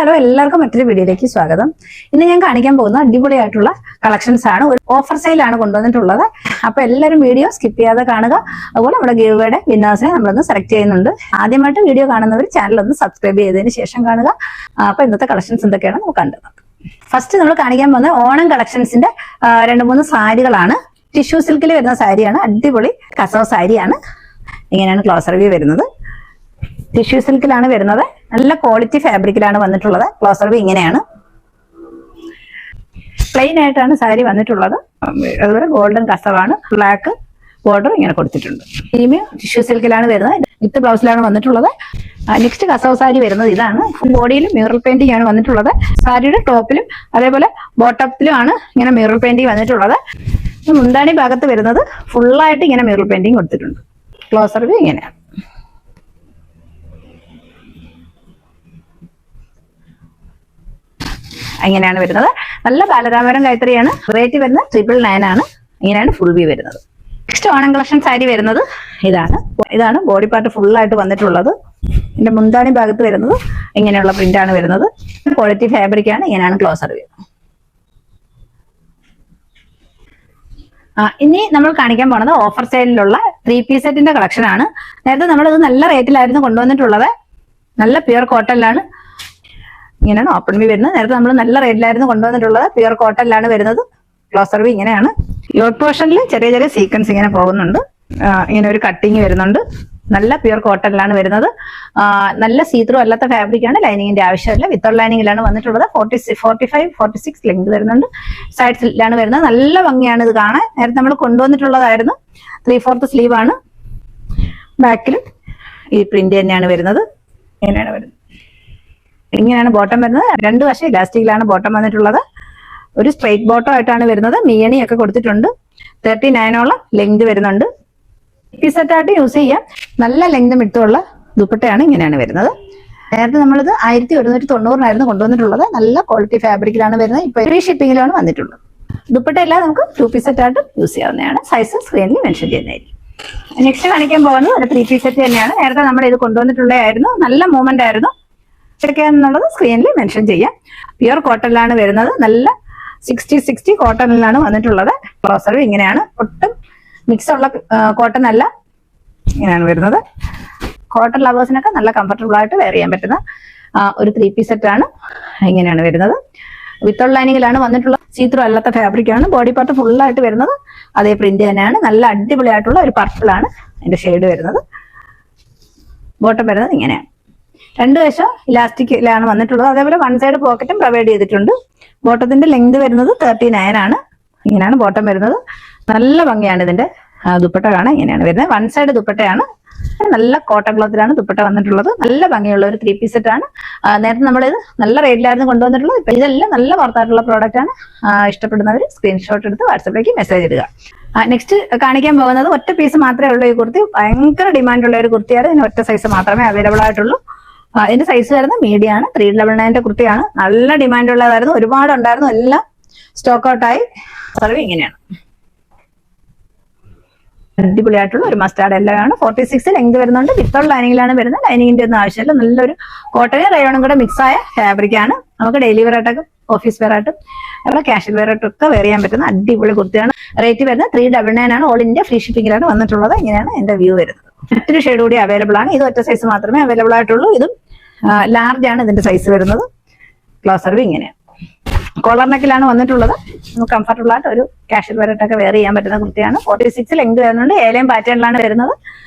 Hello, എല്ലാവർക്കും മറ്റൊരു വീഡിയോയിലേക്ക് സ്വാഗതം. ഇന്ന് ഞാൻ കാണിക്കാൻ പോകുന്ന അടിപൊളിയായിട്ടുള്ള കളക്ഷൻസ് ആണ്. ഒരു ഓഫർ സെയിലാണ് കൊണ്ടുവന്നിട്ടുള്ളത്. അപ്പൊ എല്ലാവരും വീഡിയോ സ്കിപ്പ് ചെയ്യാതെ കാണുക. അതുപോലെ നമ്മുടെ ഗിവ്വേയുടെ വിന്നേഴ്സിനെ നമ്മളൊന്ന് സെലക്ട് ചെയ്യുന്നുണ്ട്. ആദ്യമായിട്ട് വീഡിയോ കാണുന്നവർ ചാനൽ ഒന്ന് സബ്സ്ക്രൈബ് ചെയ്തതിന് ശേഷം കാണുക. അപ്പൊ ഇന്നത്തെ കളക്ഷൻസ് എന്തൊക്കെയാണ് നമുക്ക് കണ്ടത്. ഫസ്റ്റ് നമ്മൾ കാണിക്കാൻ പോകുന്ന ഓണം കളക്ഷൻസിന്റെ 2-3 സാരികളാണ്. ടിഷ്യൂ സിൽക്കിൽ വരുന്ന സാരിയാണ്. അടിപൊളി കസവ് സാരിയാണ്. ഇങ്ങനെയാണ് ക്ലോസ് റിവ്യൂ വരുന്നത്. ടിഷ്യൂ സിൽക്കിലാണ് വരുന്നത്. നല്ല ക്വാളിറ്റി ഫാബ്രിക്കിലാണ് വന്നിട്ടുള്ളത്. ക്ലോസ് റിവ്യൂ ഇങ്ങനെയാണ്. പ്ലെയിൻ ആയിട്ടാണ് സാരി വന്നിട്ടുള്ളത്. അതുപോലെ ഗോൾഡൻ കസവാണ്. ബ്ലാക്ക് ബോർഡർ ഇങ്ങനെ കൊടുത്തിട്ടുണ്ട്. പ്രീമിയം ടിഷ്യൂ സിൽക്കിലാണ് വരുന്നത്. വിത്ത് ബ്ലൗസിലാണ് വന്നിട്ടുള്ളത്. നെക്സ്റ്റ് കസവ് സാരി വരുന്നത് ഇതാണ്. ബോഡിയിലും മ്യൂറൽ പെയിന്റിംഗ് ആണ് വന്നിട്ടുള്ളത്. സാരിയുടെ ടോപ്പിലും അതേപോലെ ബോട്ടത്തിലും ആണ് ഇങ്ങനെ മ്യൂറൽ പെയിന്റിംഗ് വന്നിട്ടുള്ളത്. മുന്താണി ഭാഗത്ത് വരുന്നത് ഫുള്ളായിട്ട് ഇങ്ങനെ മ്യൂറൽ പെയിന്റിംഗ് കൊടുത്തിട്ടുണ്ട്. ക്ലോസ് റിവ്യൂ ഇങ്ങനെയാണ്. ഇങ്ങനെയാണ് വരുന്നത്. നല്ല ബാലരാമപുരം കൈത്തറിയാണ്. റേറ്റ് വരുന്നത് 999 ആണ്. ഇങ്ങനെയാണ് ഫുൾ വ്യൂ വരുന്നത്. നെക്സ്റ്റ് ഓണം കളക്ഷൻ സാരി വരുന്നത് ഇതാണ് ബോഡി പാർട്ട് ഫുള്ളായിട്ട് വന്നിട്ടുള്ളത്. ഇതിന്റെ മുന്താണി ഭാഗത്ത് വരുന്നത് ഇങ്ങനെയുള്ള പ്രിന്റ് ആണ് വരുന്നത്. ക്വാളിറ്റി ഫാബ്രിക് ആണ്. ഇങ്ങനെയാണ് ക്ലോസർ വ്യൂ. ഇനി നമ്മൾ കാണിക്കാൻ പോണത് ഓഫർ സെയിലുള്ള 3 പീസ് സെറ്റിന്റെ കളക്ഷൻ ആണ്. നേരത്തെ നമ്മളിത് നല്ല റേറ്റിലായിരുന്നു കൊണ്ടുവന്നിട്ടുള്ളത്. നല്ല പ്യുർ കോട്ടണിലാണ്. ഇങ്ങനെയാണ് ഓപ്പൺ വ്യൂ വരുന്നത്. നേരത്തെ നമ്മൾ നല്ല റേറ്റിലായിരുന്നു കൊണ്ടുവന്നിട്ടുള്ളത്. പ്യുർ കോട്ടണിലാണ് വരുന്നത്. ക്ലോസർ വ്യൂ ഇങ്ങനെയാണ്. യോട്ട് പോർഷനിൽ ചെറിയ ചെറിയ സീക്വൻസ് ഇങ്ങനെ പോകുന്നുണ്ട്. ഇങ്ങനെ ഒരു കട്ടിങ് വരുന്നുണ്ട്. നല്ല പ്യുർ കോട്ടണിലാണ് വരുന്നത്. നല്ല സീത്രൂ അല്ലാത്ത ഫാബ്രിക് ആണ്. ലൈനിങ്ങിന്റെ ആവശ്യമില്ല. വിത്തൗട്ട് ലൈനിങ്ങിലാണ് വന്നിട്ടുള്ളത്. 45-46 ലെങ്ത് വരുന്നുണ്ട്. സൈഡ്സിലാണ് വരുന്നത്. നല്ല ഭംഗിയാണ് ഇത് കാണാൻ. നേരത്തെ നമ്മൾ കൊണ്ടുവന്നിട്ടുള്ളതായിരുന്നു. 3/4 സ്ലീവ് ആണ്. ബാക്കിലും ഈ പ്രിന്റ് തന്നെയാണ് വരുന്നത്. ഇങ്ങനെയാണ് വരുന്നത്. ഇങ്ങനെയാണ് ബോട്ടം വരുന്നത്. 2 വശം ഇലാസ്റ്റിക്കിലാണ് ബോട്ടം വന്നിട്ടുള്ളത്. ഒരു സ്ട്രെയിറ്റ് ബോട്ടം ആയിട്ടാണ് വരുന്നത്. മിയണി ഒക്കെ കൊടുത്തിട്ടുണ്ട്. 39ഓളം ലെങ്ത് വരുന്നുണ്ട്. പീസെറ്റായിട്ട് യൂസ് ചെയ്യാം. നല്ല ലെങ്ത് മിട്ടുള്ള ദുപ്പട്ടയാണ്. ഇങ്ങനെയാണ് വരുന്നത്. നേരത്തെ നമ്മളിത് 1190 കൊണ്ടുവന്നിട്ടുള്ളത്. നല്ല ക്വാളിറ്റി ഫാബ്രിക്കിലാണ് വരുന്നത്. ഇപ്പൊ ഫ്രീ ഷിപ്പിംഗിലാണ് വന്നിട്ടുള്ളത്. ദുപ്പട്ടയെല്ലാം നമുക്ക് 2 പീസെറ്റായിട്ട് യൂസ് ചെയ്യാവുന്നതാണ്. സൈസ് സ്ക്രീനിൽ മെൻഷൻ ചെയ്യുന്നതായിരിക്കും. നെക്സ്റ്റ് കാണിക്കാൻ പോകുന്നത് ഒരു 3 പീസ് സെറ്റ് തന്നെയാണ്. നേരത്തെ നമ്മൾ ഇത് കൊണ്ടുവന്നിട്ടുള്ളതായിരുന്നു. നല്ല മൂവ്മെന്റ് ആയിരുന്നു. എന്നുള്ളത് സ്ക്രീനിൽ മെൻഷൻ ചെയ്യാം. പ്യുർ കോട്ടണിലാണ് വരുന്നത്. നല്ല 60 കോട്ടണിലാണ് വന്നിട്ടുള്ളത്. ക്ലോസർ ഇങ്ങനെയാണ്. ഒട്ടും മിക്സ് ഉള്ള കോട്ടൺ അല്ല. ഇങ്ങനെയാണ് വരുന്നത്. കോട്ടൺ ലവേഴ്സിനൊക്കെ നല്ല കംഫർട്ടബിൾ ആയിട്ട് വെയർ ചെയ്യാൻ പറ്റുന്ന ഒരു 3 പീസ് സെറ്റ് ആണ്. ഇങ്ങനെയാണ് വരുന്നത്. വിത്തൗട്ട് ലൈനിങ്ങിലാണ് വന്നിട്ടുള്ളത്. സീത്രൂ അല്ലാത്ത ഫാബ്രിക് ആണ്. ബോഡി പാർട്ട് ഫുള്ളായിട്ട് വരുന്നത് അതേ പ്രിന്റ് തന്നെയാണ്. നല്ല അടിപൊളിയായിട്ടുള്ള ഒരു പർപ്പിൾ ആണ് അതിന്റെ ഷെയ്ഡ് വരുന്നത്. ബോട്ടം വരുന്നത് ഇങ്ങനെയാണ്. 2 വശം ഇലാസ്റ്റിക്കിലാണ് വന്നിട്ടുള്ളത്. അതേപോലെ 1 സൈഡ് പോക്കറ്റും പ്രൊവൈഡ് ചെയ്തിട്ടുണ്ട്. ബോട്ടത്തിന്റെ ലെങ്ത് വരുന്നത് 39 ആണ്. ഇങ്ങനെയാണ് ബോട്ടം വരുന്നത്. നല്ല ഭംഗിയാണ് ഇതിന്റെ ദുപ്പട്ട കാണാൻ. ഇങ്ങനെയാണ് വരുന്നത്. 1 സൈഡ് ദുപ്പട്ടയാണ്. നല്ല കോട്ടൺ ക്ലോത്തിലാണ് ദുപ്പട്ട വന്നിട്ടുള്ളത്. നല്ല ഭംഗിയുള്ള ഒരു 3 പീസ് സെറ്റ് ആണ്. നേരത്തെ നമ്മളിത് നല്ല റേറ്റിലായിരുന്നു കൊണ്ടുവന്നിട്ടുള്ളത്. ഇപ്പൊ ഇതെല്ലാം നല്ല വർത്തായിട്ടുള്ള പ്രോഡക്റ്റ് ആണ്. ഇഷ്ടപ്പെടുന്നവർ സ്ക്രീൻഷോട്ട് എടുത്ത് വാട്സാപ്പിലേക്ക് മെസ്സേജ് ഇടുക. നെക്സ്റ്റ് കാണിക്കാൻ പോകുന്നത് ഒറ്റ പീസ് മാത്രമേ ഉള്ളൂ. ഈ കുർത്തി ഭയങ്കര ഡിമാൻഡുള്ള ഒരു കുർത്തിയാണ്. ഇതിന് ഒറ്റ സൈസ് മാത്രമേ അവൈലബിൾ ആയിട്ടുള്ളൂ. ഇതിന്റെ സൈസ് വരുന്നത് മീഡിയം ആണ്. 399 കുർത്തിയാണ്. നല്ല ഡിമാൻഡ് ഉള്ളതായിരുന്നു. ഒരുപാട് ഉണ്ടായിരുന്നു. എല്ലാം സ്റ്റോക്ക് ഔട്ടായി. സർവീസ് ഇങ്ങനെയാണ്. അടിപൊളിയായിട്ടുള്ള ഒരു മസ്റ്റാർഡ് എല്ലാമാണ്. 46 ലെങ്ത് വരുന്നുണ്ട്. വിത്തൗട്ട് ലൈനിങ്ങിലാണ് വരുന്നത്. ലൈനിങ്ങിന്റെ ഒന്നും ആവശ്യമില്ല. നല്ലൊരു കോട്ടനും റയോണും കൂടെ മിക്സ് ആയ ഫാബ്രിക് ആണ്. നമുക്ക് ഡെയിലി വെയർ ആയിട്ടൊക്കെ ഓഫീസ് വെയർ ആയിട്ടും അവിടെ കാഷ്വൽ വെയർ ആയിട്ടും ഒക്കെ വെയർ ചെയ്യാൻ പറ്റുന്ന അടിപൊളി കുർത്തിയാണ്. റേറ്റ് വരുന്നത് 399 ആണ്. ഓൾ ഇന്ത്യ ഫ്രീ ഷിപ്പിംഗിലാണ് വന്നിട്ടുള്ളത്. ഇങ്ങനെയാണ് എന്റെ വ്യൂ വരുന്നത്. മറ്റൊരു ഷെയ്ഡ് കൂടി അവൈലബിൾ ആണ്. ഇത് ഒറ്റ സൈസ് മാത്രമേ അവൈലബിൾ ആയിട്ടുള്ളൂ. ഇതും ലാർജ് ആണ് ഇതിന്റെ സൈസ് വരുന്നത്. ക്ലോസർ വ്യൂ ഇങ്ങനെയാണ്. കോളർ നെക്കിലാണ് വന്നിട്ടുള്ളത്. കംഫർട്ടബിൾ ആയിട്ട് ഒരു കാഷ്വൽ വെയർ ആയിട്ടൊക്കെ വെയർ ചെയ്യാൻ പറ്റുന്ന കുർത്തിയാണ്. 46 ലെങ്ത് വരുന്നുണ്ട്. ഏലയും പാറ്റേണിലാണ് വരുന്നത്.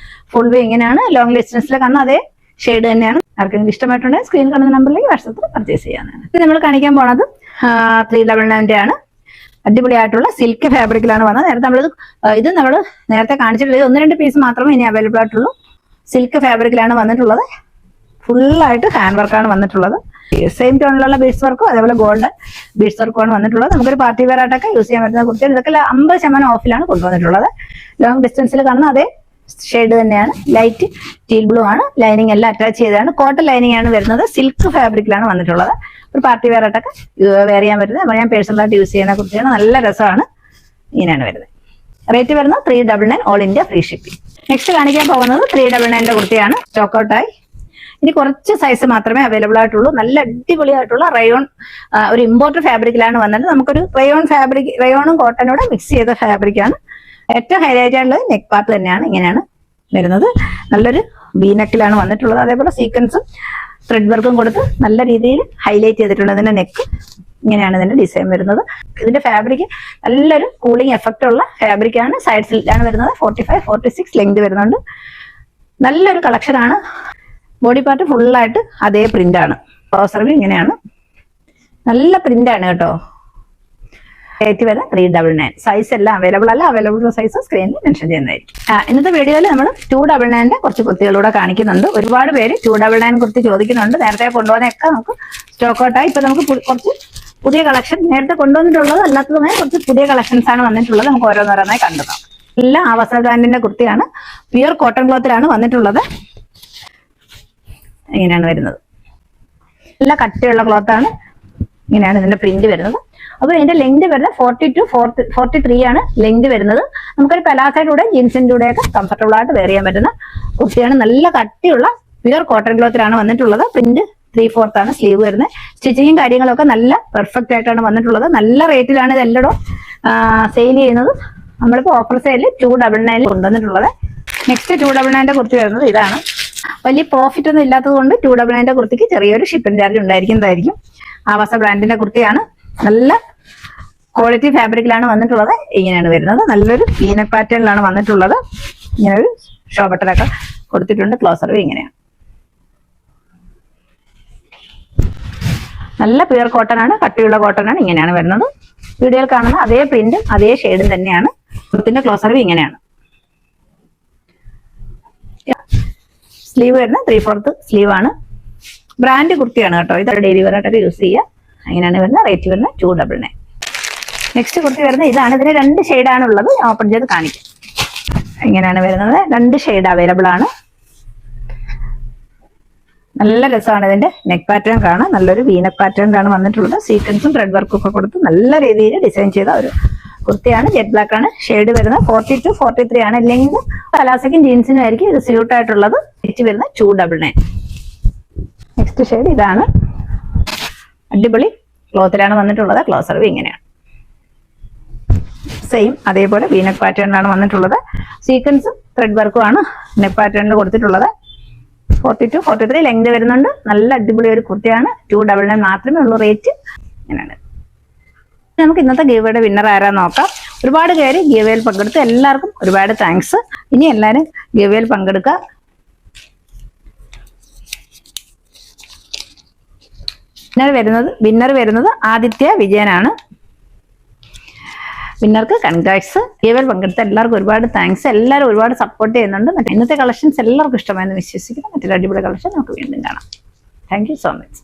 ഫുൾ വ്യൂ ഇങ്ങനെയാണ്. ലോങ് ഡിസ്റ്റൻസിൽ കാണുന്ന അതേ ഷെയ്ഡ് തന്നെയാണ്. ആർക്കെങ്കിലും ഇഷ്ടമായിട്ടുണ്ടെങ്കിൽ സ്ക്രീൻ കാണുന്ന നമ്പറിലേക്ക് വാട്സാപ്പിൽ പർച്ചേസ് ചെയ്യാനാണ്. ഇത് നമ്മൾ കാണിക്കാൻ പോണത് 399 ആണ്. അടിപൊളിയായിട്ടുള്ള സിൽക്ക് ഫാബ്രിക്കിലാണ് വന്നത്. നേരത്തെ ഇത് നമ്മൾ നേരത്തെ കാണിച്ചിട്ടുള്ളത് 1-2 പീസ് മാത്രമേ ഇനി അവൈലബിൾ ആയിട്ടുള്ളൂ. സിൽക്ക് ഫാബ്രിക്കിലാണ് വന്നിട്ടുള്ളത്. ഫുള്ളായിട്ട് ഹാൻഡ് വർക്കാണ് വന്നിട്ടുള്ളത്. സെയിം ടോണിലുള്ള ബീഡ്സ് വർക്കും അതേപോലെ ഗോൾഡൻ ബീഡ്സ് വർക്കും ആണ് വന്നിട്ടുള്ളത്. നമുക്കൊരു പാർട്ടി വെയർ ആയിട്ടൊക്കെ യൂസ് ചെയ്യാൻ പറ്റുന്ന കുർത്തിയാണ്. ഇതൊക്കെ 50% ഓഫിലാണ് കൊണ്ടുവന്നിട്ടുള്ളത്. ലോങ് ഡിസ്റ്റൻസിൽ കാണുന്ന അതേ ഷെയ്ഡ് തന്നെയാണ്. ലൈറ്റ് ടീൽ ബ്ലൂ ആണ്. ലൈനിങ് എല്ലാം അറ്റാച്ച് ചെയ്തതാണ്. കോട്ടൺ ലൈനിങ് ആണ് വരുന്നത്. സിൽക്ക് ഫാബ്രിക്കിലാണ് വന്നിട്ടുള്ളത്. ഒരു പാർട്ടി വെയർ ആയിട്ടൊക്കെ വെയർ ചെയ്യാൻ പറ്റുന്നത്. ഞാൻ പേഴ്സണലായിട്ട് യൂസ് ചെയ്യുന്ന കുർത്തിയാണ്. നല്ല രസമാണ്. ഇങ്ങനെയാണ് വരുന്നത്. റേറ്റ് വരുന്നത് 399 all India free shipping. Next കാണിക്കാൻ പോകുന്നത് 399 കുർത്തിയാണ്. സ്റ്റോക്ക് ഔട്ടായി. ഇനി കുറച്ച് സൈസ് മാത്രമേ അവൈലബിൾ ആയിട്ടുള്ളൂ. നല്ല അടിപൊളിയായിട്ടുള്ള റയോൺ ഒരു ഇമ്പോർട്ടഡ് ഫാബ്രിക്കിലാണ് വന്നത്. നമുക്കൊരു റയോണും കോട്ടനും കൂടെ മിക്സ് ചെയ്ത ഫാബ്രിക്കാണ്. ഏറ്റവും ഹൈലൈറ്റ് ആയിട്ടുള്ളത് നെക്ക് പാർട്ട് തന്നെയാണ്. ഇങ്ങനെയാണ് വരുന്നത്. നല്ലൊരു വി നെക്കിലാണ് വന്നിട്ടുള്ളത്. അതേപോലെ സീക്വൻസും ത്രെഡ് വർക്കും കൊടുത്ത് നല്ല രീതിയിൽ ഹൈലൈറ്റ് ചെയ്തിട്ടുണ്ട്. ഇതിന്റെ നെക്ക് ഇങ്ങനെയാണ് ഇതിന്റെ ഡിസൈൻ വരുന്നത്. ഇതിന്റെ ഫാബ്രിക് നല്ലൊരു കൂളിംഗ് എഫക്റ്റ് ഉള്ള ഫാബ്രിക്കാണ്. സൈഡ്സിലാണ് വരുന്നത്. 45-46 ലെങ്ത് വരുന്നുണ്ട്. നല്ലൊരു കളക്ഷനാണ്. ബോഡി പാർട്ട് ഫുള്ളായിട്ട് അതേ പ്രിന്റാണ്. ക്ലോസർ വ്യൂ ഇങ്ങനെയാണ്. നല്ല പ്രിന്റാണ് കേട്ടോ. റേറ്റ് വരുന്നത് 399. സൈസ് എല്ലാം അവൈലബിൾ അല്ല. അവൈലബിൾ സൈസ് സ്ക്രീനിൽ മെൻഷൻ ചെയ്യുന്നതായിരിക്കും. ഇന്നത്തെ വീഡിയോയിൽ നമ്മൾ 299 കുറച്ച് കുർത്തികളൂടെ കാണിക്കുന്നുണ്ട്. ഒരുപാട് പേര് 299 കുർത്തി ചോദിക്കുന്നുണ്ട്. നേരത്തെ കൊണ്ടുപോകുന്നതൊക്കെ നമുക്ക് സ്റ്റോക്ക് ഔട്ടായി. ഇപ്പൊ നമുക്ക് കുറച്ച് പുതിയ കളക്ഷൻ നേരത്തെ കൊണ്ടുവന്നിട്ടുള്ളത് അല്ലാത്തതുമായ കുറച്ച് പുതിയ കളക്ഷൻസ് ആണ് വന്നിട്ടുള്ളത്. നമുക്ക് ഓരോന്നോരോന്നായി കണ്ടുപോകാം. എല്ലാം ആവാസ ബ്രാൻഡിന്റെ കുർത്തിയാണ്. പ്യുർ കോട്ടൺ ക്ലോത്തിലാണ് വന്നിട്ടുള്ളത്. ഇങ്ങനെയാണ് വരുന്നത്. നല്ല കട്ടിയുള്ള ക്ലോത്താണ്. ഇങ്ങനെയാണ് ഇതിന്റെ പ്രിന്റ് വരുന്നത്. അപ്പോൾ ഇതിന്റെ ലെങ്ത് വരുന്നത് 40-43 ആണ് ലെങ്ത് വരുന്നത്. നമുക്കൊരു പലാസയുടെ ജീൻസിന്റെ കൂടെ ഒക്കെ കംഫർട്ടബിൾ ആയിട്ട് വെയർ ചെയ്യാൻ പറ്റുന്ന കുർത്തിയാണ്. നല്ല കട്ടിയുള്ള പ്യുർ കോട്ടൺ ക്ലോത്തിലാണ് വന്നിട്ടുള്ളത്. പ്രിന്റ് 3/4 ആണ് സ്ലീവ് വരുന്നത്. സ്റ്റിച്ചിങ്ങും കാര്യങ്ങളൊക്കെ നല്ല പെർഫെക്റ്റ് ആയിട്ടാണ് വന്നിട്ടുള്ളത്. നല്ല റേറ്റിലാണ് ഇത് എല്ലായിടും സെയിൽ ചെയ്യുന്നത്. നമ്മളിപ്പോൾ ഓഫർ സെയിലിൽ 299 കൊണ്ടുവന്നിട്ടുള്ളത്. നെക്സ്റ്റ് 299 കുർത്തി വരുന്നത് ഇതാണ്. വലിയ പ്രോഫിറ്റ് ഒന്നും ഇല്ലാത്തത് കൊണ്ട് 299 കുർത്തിക്ക് ചെറിയൊരു ഷിപ്പിംഗ് ചാർജ് ഉണ്ടായിരിക്കുന്നതായിരിക്കും. ആവാസ ബ്രാൻഡിന്റെ കുർത്തിയാണ്. നല്ല ക്വാളിറ്റി ഫാബ്രിക്കിലാണ് വന്നിട്ടുള്ളത്. ഇങ്ങനെയാണ് വരുന്നത്. നല്ലൊരു വീനക് പാറ്റേണിലാണ് വന്നിട്ടുള്ളത്. ഇങ്ങനെ ഒരു ഷോ ബട്ടനൊക്കെ കൊടുത്തിട്ടുണ്ട്. ക്ലോസർ ഇങ്ങനെയാണ്. നല്ല പ്യുർ കോട്ടൺ ആണ്. കട്ടിയുള്ള കോട്ടൺ ആണ്. ഇങ്ങനെയാണ് വരുന്നത്. വീഡിയോയിൽ കാണുന്ന അതേ പ്രിന്റും അതേ ഷെയ്ഡും തന്നെയാണ്. കുർത്തിന്റെ ക്ലോസർ ഇങ്ങനെയാണ്. സ്ലീവ് വരുന്നത് 3/4 സ്ലീവ് ആണ്. ബ്രാൻഡ് കുർത്തിയാണ് കേട്ടോ. ഇത് ഡെയിലി വെയർ ആയിട്ടൊക്കെ യൂസ് ചെയ്യുക. അങ്ങനെയാണ് വരുന്നത്. റേറ്റ് വരുന്നത് 299. നെക്സ്റ്റ് കുർത്തി വരുന്നത് ഇതാണ്. ഇതിന് 2 ഷെയ്ഡാണ് ഉള്ളത്. ഞാൻ ഓപ്പൺ ചെയ്ത് കാണിക്കാം. ഇങ്ങനെയാണ് വരുന്നത്. 2 ഷെയ്ഡ് അവൈലബിൾ ആണ്. നല്ല രസമാണ്. ഇതിന്റെ നെക്ക് പാറ്റേൺ കാണാൻ നല്ലൊരു വീനക് പാറ്റേണിലാണ് വന്നിട്ടുള്ളത്. സീക്വൻസും ത്രെഡ് വർക്കും ഒക്കെ കൊടുത്ത് നല്ല രീതിയിൽ ഡിസൈൻ ചെയ്ത ഒരു കുർത്തിയാണ്. ജെറ്റ് ബ്ലാക്ക് ആണ് ഷെയ്ഡ് വരുന്നത്. 40-43 ആണ് ലെങ്ത്. പലാസയ്ക്കും ജീൻസിനും ആയിരിക്കും ഇത് സ്യൂട്ട് ആയിട്ടുള്ളത്. റേറ്റ് വരുന്നത് 299. നെക്സ്റ്റ് ഷെയ്ഡ് ഇതാണ്. അടിപൊളി ക്ലോത്തിലാണ് വന്നിട്ടുള്ളത്. ക്ലോസർ ഇങ്ങനെയാണ്. സെയിം അതേപോലെ വീനക് പാറ്റേണിലാണ് വന്നിട്ടുള്ളത്. സീക്വൻസും ത്രെഡ് വർക്കും ആണ് നെക്ക് പാറ്റേണിൽ കൊടുത്തിട്ടുള്ളത്. 40-43 ലെങ്ത് വരുന്നുണ്ട്. നല്ല അടിപൊളി ഒരു കുർത്തിയാണ്. 299 മാത്രമേ ഉള്ളൂ റേറ്റ്. ഇങ്ങനെയാണ്. നമുക്ക് ഇന്നത്തെ ഗീവയുടെ വിന്നർ ആരാ നോക്കാം. ഒരുപാട് പേര് ഗീവയിൽ പങ്കെടുത്തു. എല്ലാവർക്കും ഒരുപാട് താങ്ക്സ്. ഇനി എല്ലാവരും ഗീവയിൽ പങ്കെടുക്കുക. വിന്നർ വരുന്നത് ആദിത്യ വിജയനാണ്. വിന്നർക്ക് കൺഗ്രാറ്റ്സ്. ഗീവയിൽ പങ്കെടുത്ത എല്ലാവർക്കും ഒരുപാട് താങ്ക്സ്. എല്ലാവരും ഒരുപാട് സപ്പോർട്ട് ചെയ്യുന്നുണ്ട്. ഇന്നത്തെ കളക്ഷൻസ് എല്ലാവർക്കും ഇഷ്ടമായെന്ന് വിശ്വസിക്കുന്നു. മറ്റൊരു അടിപൊളി കളക്ഷൻ നമുക്ക് വീണ്ടും കാണാം. Thank you so much.